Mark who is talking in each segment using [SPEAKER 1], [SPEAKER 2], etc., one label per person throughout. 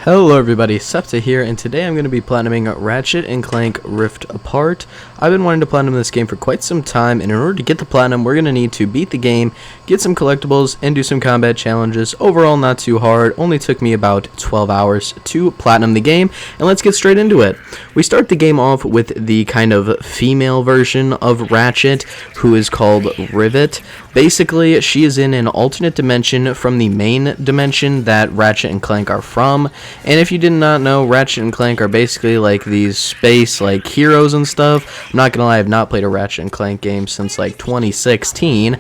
[SPEAKER 1] Hello everybody, Septa here, and today I'm going to be platinuming Ratchet and Clank Rift Apart. I've been wanting to platinum this game for quite some time, and in order to get the platinum, we're going to need to beat the game, get some collectibles, and do some combat challenges. Overall, not too hard, only took me about 12 hours to platinum the game, and let's get straight into it. We start the game off with the kind of female version of Ratchet, who is called Rivet. Basically, she is in an alternate dimension from the main dimension that Ratchet and Clank are from. And if you did not know, Ratchet and Clank are basically like these space like heroes and stuff. I'm not gonna lie, I've not played a Ratchet and Clank game since like 2016.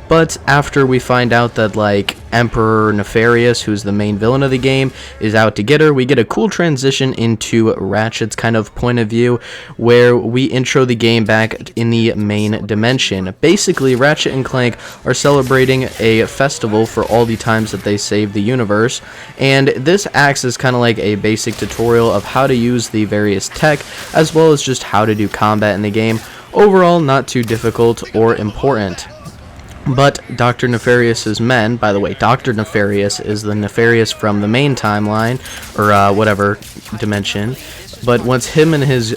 [SPEAKER 1] But after we find out that like Emperor Nefarious, who's the main villain of the game, is out to get her, we get a cool transition into Ratchet's kind of point of view, where we intro the game back in the main dimension. Basically, Ratchet and Clank are celebrating a festival for all the times that they saved the universe, and this acts as kind of like a basic tutorial of how to use the various tech, as well as just how to do combat in the game. Overall, not too difficult or important. But Dr. Nefarious's men, by the way, Dr. Nefarious is the Nefarious from the main timeline, or whatever dimension. But once him and his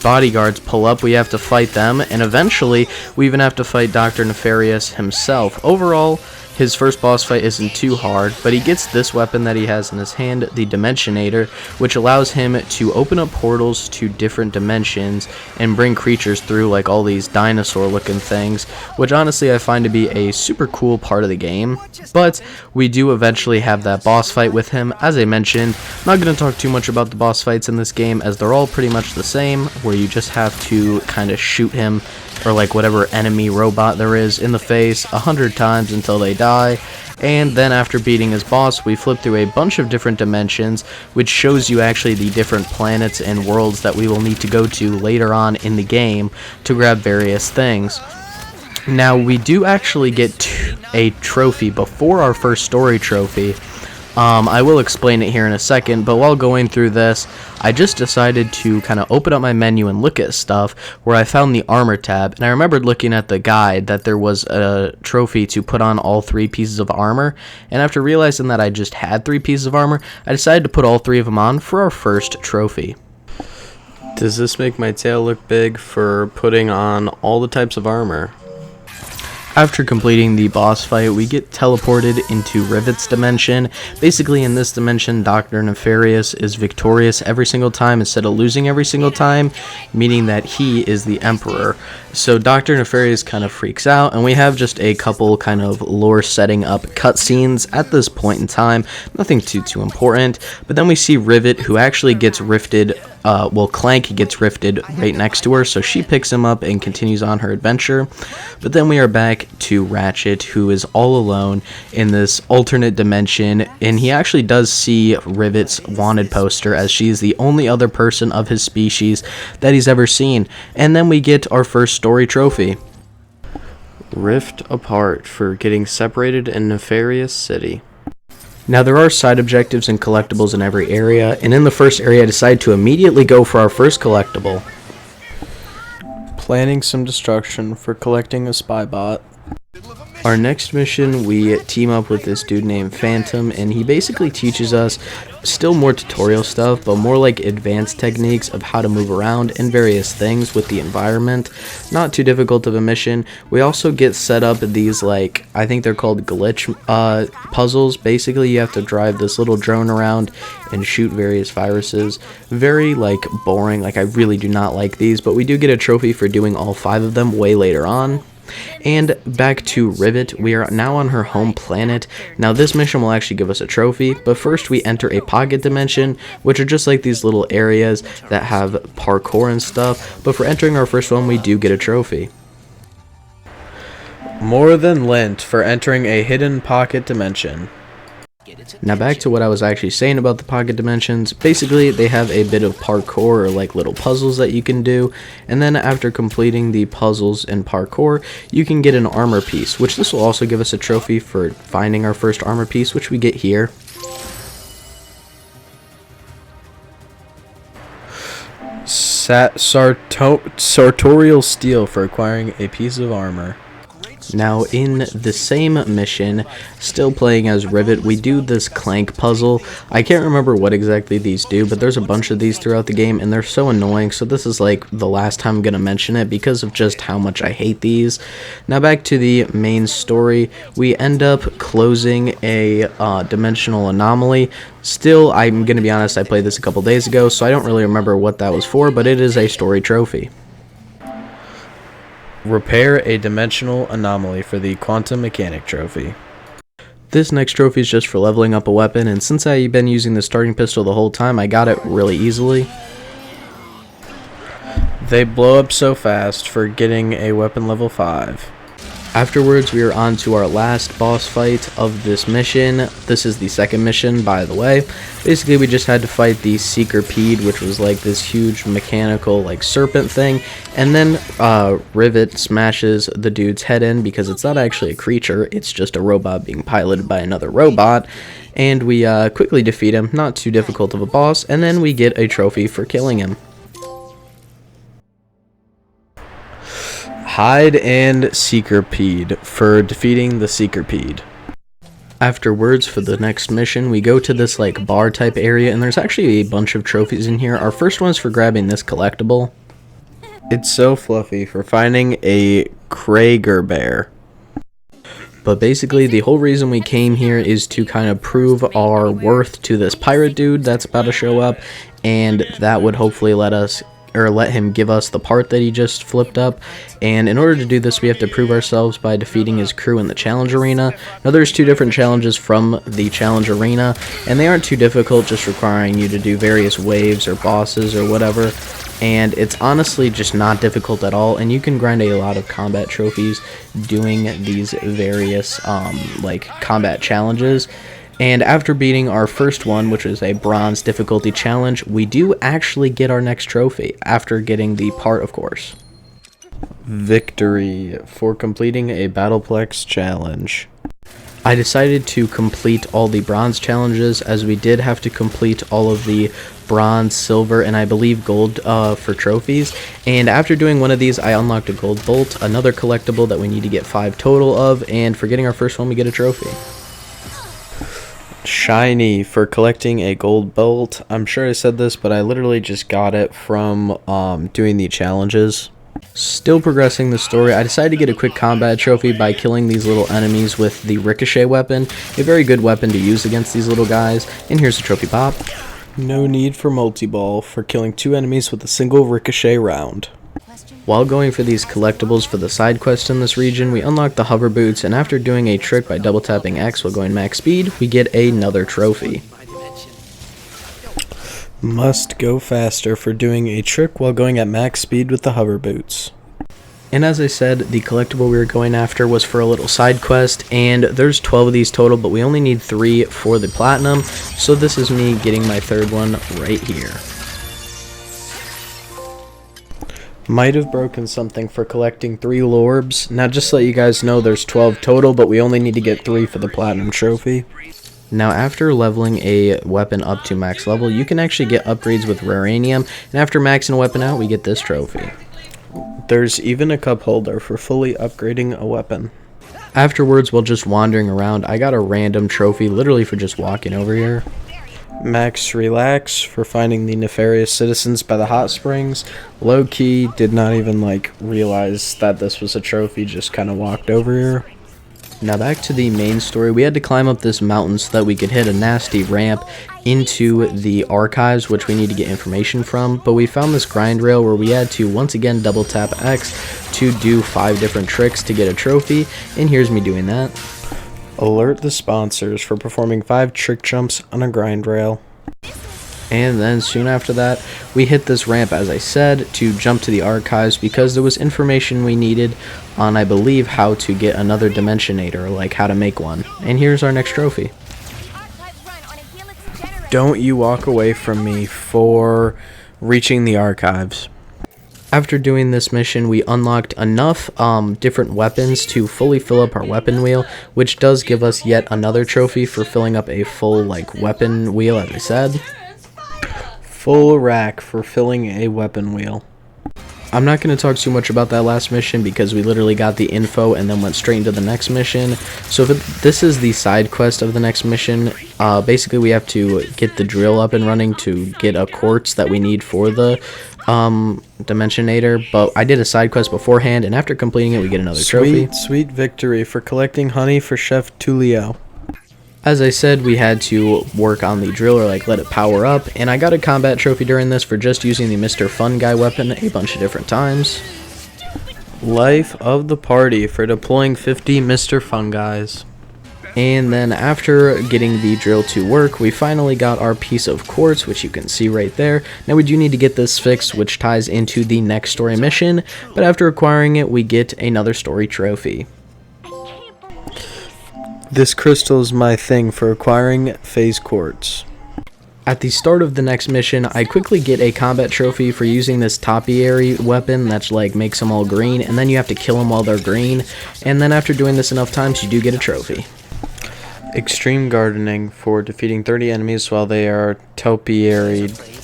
[SPEAKER 1] bodyguards pull up, we have to fight them, and eventually we even have to fight Dr. Nefarious himself. Overall, his first boss fight isn't too hard, but he gets this weapon that he has in his hand, the Dimensionator, which allows him to open up portals to different dimensions and bring creatures through, like all these dinosaur-looking things, which honestly I find to be a super cool part of the game. But we do eventually have that boss fight with him. As I mentioned, I'm not going to talk too much about the boss fights in this game, as they're all pretty much the same, where you just have to kind of shoot him or like whatever enemy robot there is in the face 100 times until they die. And then after beating his boss, we flip through a bunch of different dimensions, which shows you actually the different planets and worlds that we will need to go to later on in the game to grab various things. Now, we do actually get a trophy before our first story trophy. I will explain it here in a second, but while going through this, I just decided to kind of open up my menu and look at stuff, where I found the armor tab, and I remembered looking at the guide that there was a trophy to put on all 3 pieces of armor, and after realizing that I just had 3 pieces of armor, I decided to put all 3 of them on for our first trophy. Does this make my tail look big for putting on all the types of armor? After completing the boss fight, we get teleported into Rivet's dimension. Basically, in this dimension, Dr. Nefarious is victorious every single time instead of losing every single time, meaning that he is the Emperor. So Dr. Nefarious kind of freaks out, and we have just a couple kind of lore setting up cutscenes at this point in time. Nothing too important, but then we see Rivet, who actually gets rifted. Clank gets rifted right next to her, so she picks him up and continues on her adventure. But then we are back to Ratchet, who is all alone in this alternate dimension, and he actually does see Rivet's wanted poster, as she is the only other person of his species that he's ever seen. And then we get our first story trophy. Rift Apart for getting separated in Nefarious City. Now, there are side objectives and collectibles in every area, and in the first area I decided to immediately go for our first collectible. Planning some destruction for collecting a spy bot. Our next mission, we team up with this dude named Phantom, and he basically teaches us still more tutorial stuff, but more like advanced techniques of how to move around and various things with the environment. Not too difficult of a mission. We also get set up these, like, I think they're called glitch puzzles. Basically, you have to drive this little drone around and shoot various viruses. Very, like, boring. Like, I really do not like these, but we do get a trophy for doing all 5 of them way later on. And back to Rivet, we are now on her home planet. Now, this mission will actually give us a trophy, but first we enter a pocket dimension, which are just like these little areas that have parkour and stuff. But for entering our first one, we do get a trophy. More than lent for entering a hidden pocket dimension. Now, back to what I was actually saying about the pocket dimensions. Basically, they have a bit of parkour, or like little puzzles that you can do, and then after completing the puzzles and parkour, you can get an armor piece, which this will also give us a trophy for finding our first armor piece, which we get here. Sartorial steel for acquiring a piece of armor. Now in the same mission, still playing as Rivet, we do this Clank puzzle. I can't remember what exactly these do, but there's a bunch of these throughout the game and they're so annoying, so this is like the last time I'm going to mention it because of just how much I hate these. Now back to the main story, we end up closing a dimensional anomaly. Still, I'm going to be honest, I played this a couple days ago, so I don't really remember what that was for, but it is a story trophy. Repair a dimensional anomaly for the quantum mechanic trophy. This next trophy is just for leveling up a weapon, and since I've been using the starting pistol the whole time, I got it really easily. They blow up so fast for getting a weapon level 5. Afterwards, we are on to our last boss fight of this mission. This is the second mission, by the way. Basically, we just had to fight the Seeker Pede, which was like this huge mechanical like serpent thing. And then Rivet smashes the dude's head in because it's not actually a creature. It's just a robot being piloted by another robot. And we quickly defeat him. Not too difficult of a boss. And then we get a trophy for killing him. Hide and Seeker Pede for defeating the Seeker Pede. Afterwards, for the next mission, we go to this like bar type area, and there's actually a bunch of trophies in here. Our first one is for grabbing this collectible. It's so fluffy, for finding a Krager bear. But basically, the whole reason we came here is to kind of prove our worth to this pirate dude that's about to show up, and that would hopefully let him give us the part that he just flipped up. And in order to do this, we have to prove ourselves by defeating his crew in the challenge arena. Now there's two different challenges from the challenge arena, and they aren't too difficult, just requiring you to do various waves or bosses or whatever. And it's honestly just not difficult at all, and you can grind a lot of combat trophies doing these various like combat challenges. And after beating our first one, which is a bronze difficulty challenge, we do actually get our next trophy, after getting the part, of course. Victory for completing a Battleplex challenge. I decided to complete all the bronze challenges, as we did have to complete all of the bronze, silver, and I believe gold for trophies. And after doing one of these, I unlocked a gold bolt, another collectible that we need to get 5 total of, and for getting our first one, we get a trophy. Shiny for collecting a gold bolt. I'm sure I said this, but I literally just got it from doing the challenges. Still progressing the story, I decided to get a quick combat trophy by killing these little enemies with the ricochet weapon. A very good weapon to use against these little guys. And here's a trophy pop. No need for multi-ball for killing 2 enemies with a single ricochet round. While going for these collectibles for the side quest in this region, we unlock the hover boots, and after doing a trick by double tapping X while going max speed, we get another trophy. Must go faster for doing a trick while going at max speed with the hover boots. And as I said, the collectible we were going after was for a little side quest, and there's 12 of these total, but we only need 3 for the platinum, so this is me getting my third one right here. Might have broken something for collecting 3 lorbs. Now just to let you guys know, there's 12 total, but we only need to get 3 for the platinum trophy. Now after leveling a weapon up to max level, you can actually get upgrades with raranium, and after maxing a weapon out, we get this trophy. There's even a cup holder for fully upgrading a weapon. Afterwards, while just wandering around, I got a random trophy literally for just walking over here. Max Relax for finding the nefarious citizens by the hot springs. Low key, did not even like realize that this was a trophy, just kind of walked over here. Now back to the main story, we had to climb up this mountain so that we could hit a nasty ramp into the archives, which we need to get information from, but we found this grind rail where we had to once again double tap X to do 5 different tricks to get a trophy, and here's me doing that. Alert the sponsors for performing 5 trick jumps on a grind rail. And then soon after that, we hit this ramp, as I said, to jump to the archives because there was information we needed on, I believe, how to get another Dimensionator, like how to make one. And here's our next trophy. Don't you walk away from me for reaching the archives. After doing this mission, we unlocked enough different weapons to fully fill up our weapon wheel, which does give us yet another trophy for filling up a full weapon wheel, as I said. Full rack for filling a weapon wheel. I'm not going to talk too much about that last mission because we literally got the info and then went straight into the next mission. So this is the side quest of the next mission. Basically we have to get the drill up and running to get a quartz that we need for the Dimensionator, but I did a side quest beforehand, and after completing it we get another trophy.
[SPEAKER 2] Sweet victory for collecting honey for Chef Tulio.
[SPEAKER 1] As I said, we had to work on the drill, or like let it power up, and I got a combat trophy during this for just using the Mr. Fun Guy weapon a bunch of different times.
[SPEAKER 2] Life of the party for deploying 50 Mr. Fun Guys.
[SPEAKER 1] And then after getting the drill to work, we finally got our piece of quartz, which you can see right there. Now we do need to get this fixed, which ties into the next story mission, but after acquiring it we get another story trophy.
[SPEAKER 2] This crystal is my thing for acquiring phase quartz.
[SPEAKER 1] At the start of the next mission, I quickly get a combat trophy for using this topiary weapon that's like makes them all green, and then you have to kill them while they're green, and then after doing this enough times you do get a trophy.
[SPEAKER 2] Extreme gardening for defeating 30 enemies while they are topiaried.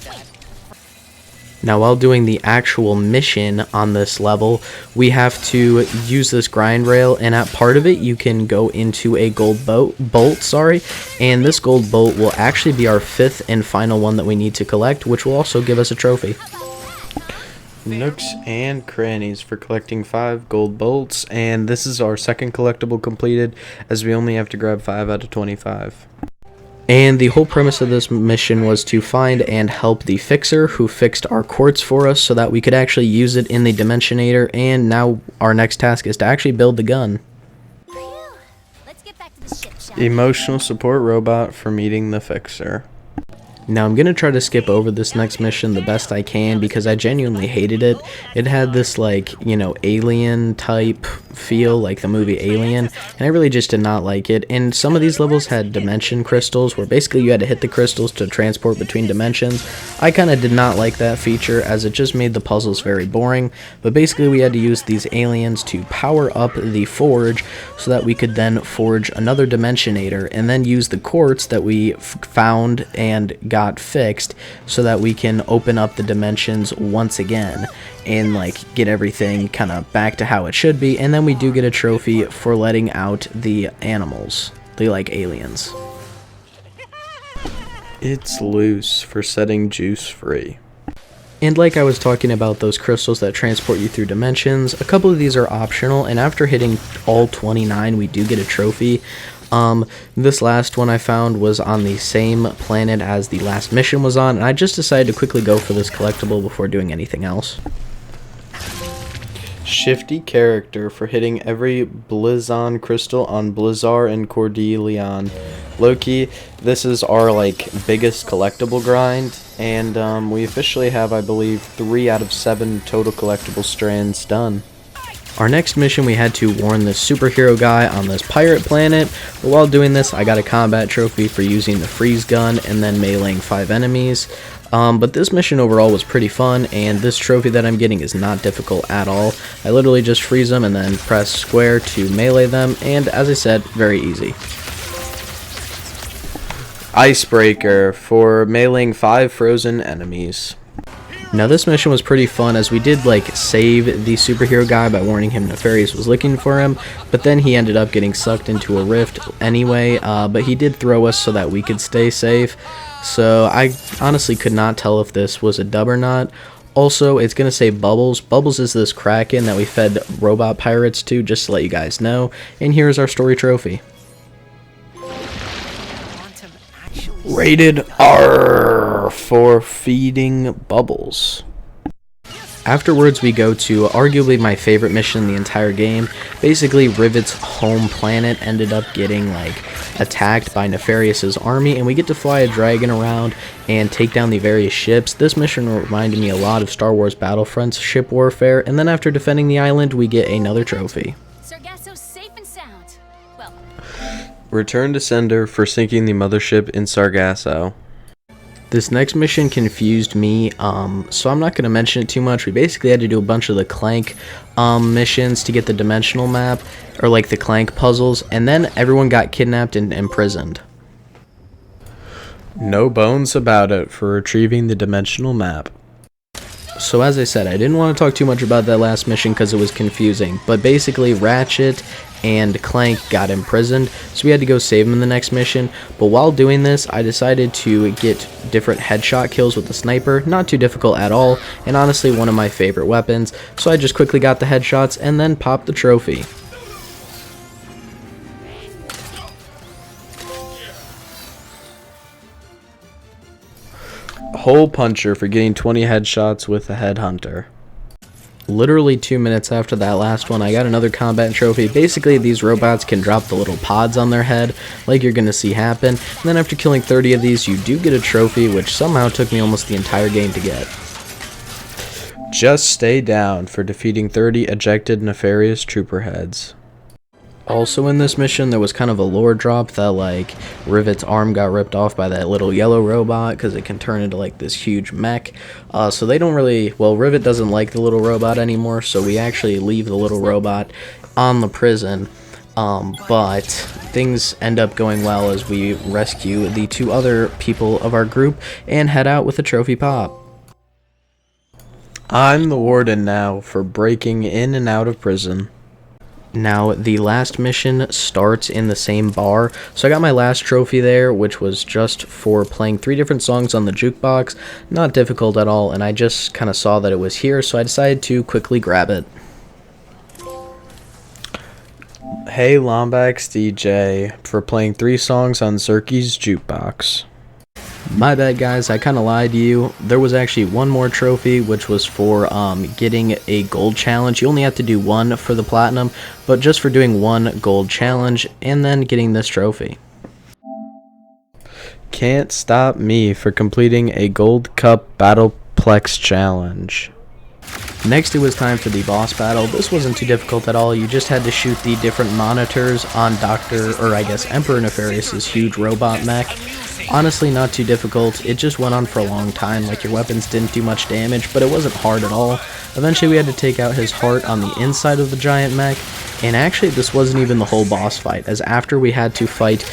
[SPEAKER 1] Now while doing the actual mission on this level, we have to use this grind rail, and at part of it you can go into a gold bolt, and this gold bolt will actually be our 5th and final one that we need to collect, which will also give us a trophy.
[SPEAKER 2] Nooks and crannies for collecting 5 gold bolts, and this is our second collectible completed, as we only have to grab 5 out of 25.
[SPEAKER 1] And the whole premise of this mission was to find and help the fixer who fixed our quartz for us so that we could actually use it in the Dimensionator, and now our next task is to actually build the gun.
[SPEAKER 3] Let's get back to the ship, shall
[SPEAKER 2] Emotional support robot for meeting the fixer.
[SPEAKER 1] Now I'm going to try to skip over this next mission the best I can because I genuinely hated it. It had this like, you know, alien type feel like the movie Alien, and I really just did not like it. And some of these levels had dimension crystals where basically you had to hit the crystals to transport between dimensions. I kind of did not like that feature as it just made the puzzles very boring, but basically we had to use these aliens to power up the forge so that we could then forge another Dimensionator and then use the quartz that we found and got fixed so that we can open up the dimensions once again and like get everything kind of back to how it should be. And then we do get a trophy for letting out the animals, the like aliens.
[SPEAKER 2] It's loose for setting juice free.
[SPEAKER 1] And like I was talking about those crystals that transport you through dimensions, a couple of these are optional, and after hitting all 29 we do get a trophy. This last one I found was on the same planet as the last mission was on, and I just decided to quickly go for this collectible before doing anything else.
[SPEAKER 2] Shifty character for hitting every Blizzon crystal on Blizzar and Cordelion. Loki, this is our like biggest collectible grind, and we officially have, I believe, 3 out of 7 total collectible strands done.
[SPEAKER 1] Our next mission, we had to warn this superhero guy on this pirate planet, but while doing this I got a combat trophy for using the freeze gun and then meleeing 5 enemies. But this mission overall was pretty fun, and this trophy that I'm getting is not difficult at all. I literally just freeze them and then press square to melee them, and as I said, very easy.
[SPEAKER 2] Icebreaker for meleeing 5 frozen enemies.
[SPEAKER 1] Now this mission was pretty fun as we did like save the superhero guy by warning him Nefarious was looking for him, but then he ended up getting sucked into a rift anyway, but he did throw us so that we could stay safe. So I honestly could not tell if this was a dub or not. Also, it's going to say Bubbles. Bubbles is this Kraken that we fed robot pirates to, just to let you guys know. And here's our story trophy.
[SPEAKER 2] Rated R for feeding Bubbles.
[SPEAKER 1] Afterwards, we go to arguably my favorite mission in the entire game. Basically, Rivet's home planet ended up getting like attacked by Nefarious's army, and we get to fly a dragon around and take down the various ships. This mission reminded me a lot of Star Wars Battlefront's ship warfare, and then after defending the island, we get another trophy.
[SPEAKER 3] Sargasso's safe and sound. Well,
[SPEAKER 2] Return to sender for sinking the mothership in Sargasso.
[SPEAKER 1] This next mission confused me, so I'm not going to mention it too much. We basically had to do a bunch of the Clank missions to get the dimensional map, or like the Clank puzzles, and then everyone got kidnapped and imprisoned.
[SPEAKER 2] No bones about it for retrieving the dimensional map.
[SPEAKER 1] So as I said, I didn't want to talk too much about that last mission because it was confusing, but basically Ratchet and Clank got imprisoned, so we had to go save them in the next mission. But while doing this, I decided to get different headshot kills with the sniper, not too difficult at all, and honestly one of my favorite weapons, so I just quickly got the headshots and then popped the trophy.
[SPEAKER 2] Hole puncher for getting 20 headshots with a headhunter.
[SPEAKER 1] Literally 2 minutes after that last one, I got another combat trophy. Basically, these robots can drop the little pods on their head, like you're going to see happen. And then after killing 30 of these, you do get a trophy, which somehow took me almost the entire game to get.
[SPEAKER 2] Just stay down for defeating 30 ejected nefarious trooper heads.
[SPEAKER 1] Also in this mission, there was kind of a lore drop that, like, Rivet's arm got ripped off by that little yellow robot because it can turn into, like, this huge mech. So they don't really, well, Rivet doesn't like the little robot anymore, so we actually leave the little robot on the prison. But things end up going well as we rescue the 2 other people of our group and head out with a trophy pop.
[SPEAKER 2] I'm the warden now for breaking in and out of prison.
[SPEAKER 1] Now, the last mission starts in the same bar, so I got my last trophy there, which was just for playing 3 different songs on the jukebox. Not difficult at all, and I just kind of saw that it was here, so I decided to quickly grab it.
[SPEAKER 2] Hey Lombax DJ for playing 3 songs on Zerky's jukebox.
[SPEAKER 1] My bad, guys, I kind of lied to you. There was actually one more trophy, which was for getting a gold challenge. You only have to do 1 for the platinum, but just for doing 1 gold challenge and then getting this trophy.
[SPEAKER 2] Can't stop me for completing a Gold Cup Battleplex challenge.
[SPEAKER 1] Next, it was time for the boss battle. This wasn't too difficult at all. You just had to shoot the different monitors on Emperor Nefarious's huge robot mech. Honestly, not too difficult. It just went on for a long time. Like, your weapons didn't do much damage, but it wasn't hard at all. Eventually, we had to take out his heart on the inside of the giant mech. And actually, this wasn't even the whole boss fight, as after we had to fight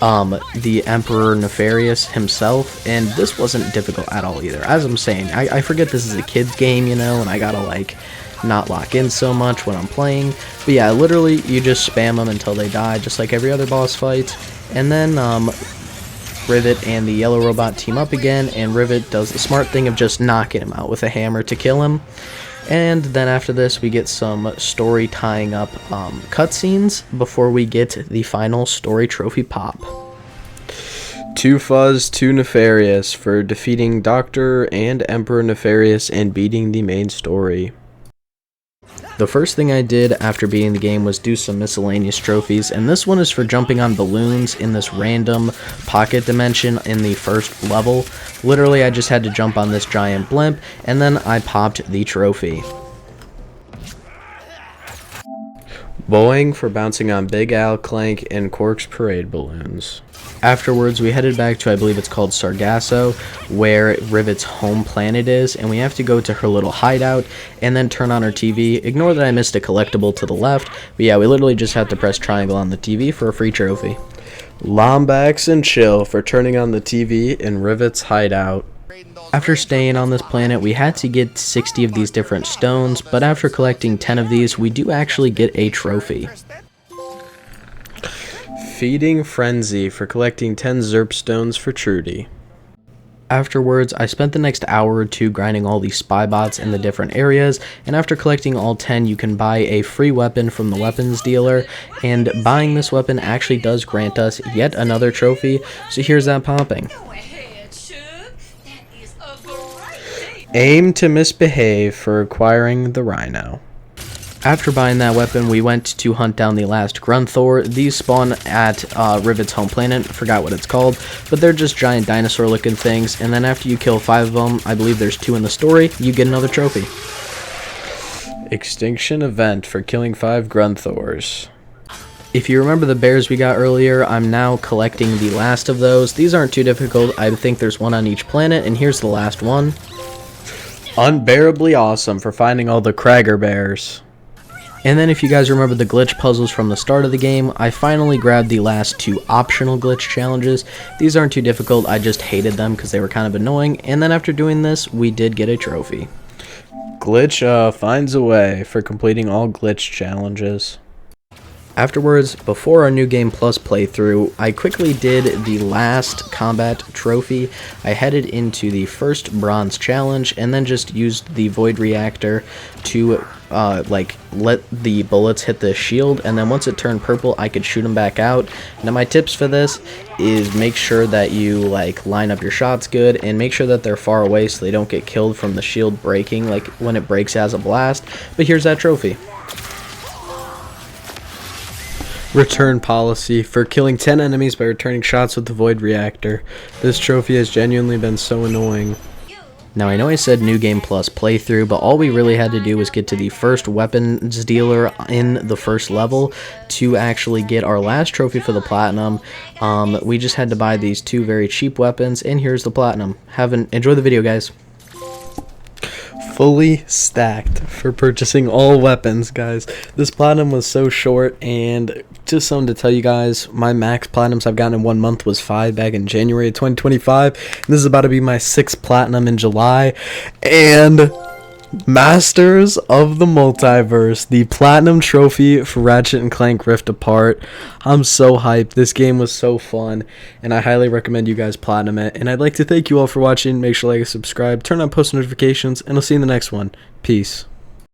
[SPEAKER 1] the Emperor Nefarious himself, and this wasn't difficult at all either. As I'm saying, I forget this is a kid's game, you know, and I gotta, like, not lock in so much when I'm playing. But yeah, literally, you just spam them until they die, just like every other boss fight. And then, Rivet and the yellow robot team up again, and Rivet does the smart thing of just knocking him out with a hammer to kill him. And then after this, we get some story tying up cutscenes before we get the final story trophy pop.
[SPEAKER 2] 2 Fuzz, 2 Nefarious for defeating Doctor and Emperor Nefarious and beating the main story.
[SPEAKER 1] The first thing I did after beating the game was do some miscellaneous trophies, and this one is for jumping on balloons in this random pocket dimension in the first level. Literally, I just had to jump on this giant blimp, and then I popped the trophy.
[SPEAKER 2] Boing for bouncing on Big Al, Clank, and Quark's parade balloons.
[SPEAKER 1] Afterwards, we headed back to, I believe it's called Sargasso, where Rivet's home planet is, and we have to go to her little hideout, and then turn on her TV. Ignore that I missed a collectible to the left, but yeah, we literally just have to press triangle on the TV for a free trophy.
[SPEAKER 2] Lombax and Chill for turning on the TV in Rivet's hideout.
[SPEAKER 1] After staying on this planet, we had to get 60 of these different stones, but after collecting 10 of these, we do actually get a trophy.
[SPEAKER 2] Feeding Frenzy for collecting 10 Zerp stones for Trudy.
[SPEAKER 1] Afterwards, I spent the next hour or 2 grinding all these spy bots in the different areas, and after collecting all 10, you can buy a free weapon from the weapons dealer, and buying this weapon actually does grant us yet another trophy, so here's that popping.
[SPEAKER 2] Aim to misbehave for acquiring the Rhino.
[SPEAKER 1] After buying that weapon, we went to hunt down the last Grunthor. These spawn at Rivet's home planet, forgot what it's called, but they're just giant dinosaur looking things, and then after you kill 5 of them, I believe there's 2 in the story, you get another trophy.
[SPEAKER 2] Extinction event for killing 5 Grunthors.
[SPEAKER 1] If you remember the bears we got earlier, I'm now collecting the last of those. These aren't too difficult, I think there's 1 on each planet, and here's the last one.
[SPEAKER 2] Unbearably awesome for finding all the Kragger bears.
[SPEAKER 1] And then if you guys remember the glitch puzzles from the start of the game, I finally grabbed the last 2 optional glitch challenges. These aren't too difficult, I just hated them because they were kind of annoying, and then after doing this, we did get a trophy.
[SPEAKER 2] Glitch finds a way for completing all glitch challenges.
[SPEAKER 1] Afterwards, before our New Game Plus playthrough, I quickly did the last combat trophy. I headed into the first bronze challenge and then just used the void reactor to let the bullets hit the shield, and then once it turned purple I could shoot them back out. Now my tips for this is make sure that you line up your shots good and make sure that they're far away so they don't get killed from the shield breaking when it breaks as a blast. But here's that trophy. Return policy for killing 10 enemies by returning shots with the void reactor. This trophy has genuinely been so annoying. Now I know I said New Game Plus playthrough, but all we really had to do was get to the first weapons dealer in the first level to actually get our last trophy for the platinum. We just had to buy these 2 very cheap weapons, and here's the platinum. Enjoy the video, guys.
[SPEAKER 2] Fully stacked for purchasing all weapons, guys. This platinum was so short, and just something to tell you guys, my max platinums I've gotten in 1 month was 5 back in January of 2025, and this is about to be my 6th platinum in July. And Masters of the Multiverse, the platinum trophy for Ratchet and Clank Rift Apart. I'm so hyped. This game was so fun, and I highly recommend you guys platinum it. And I'd like to thank you all for watching. Make sure to like and subscribe, turn on post notifications, and I'll see you in the next one. Peace.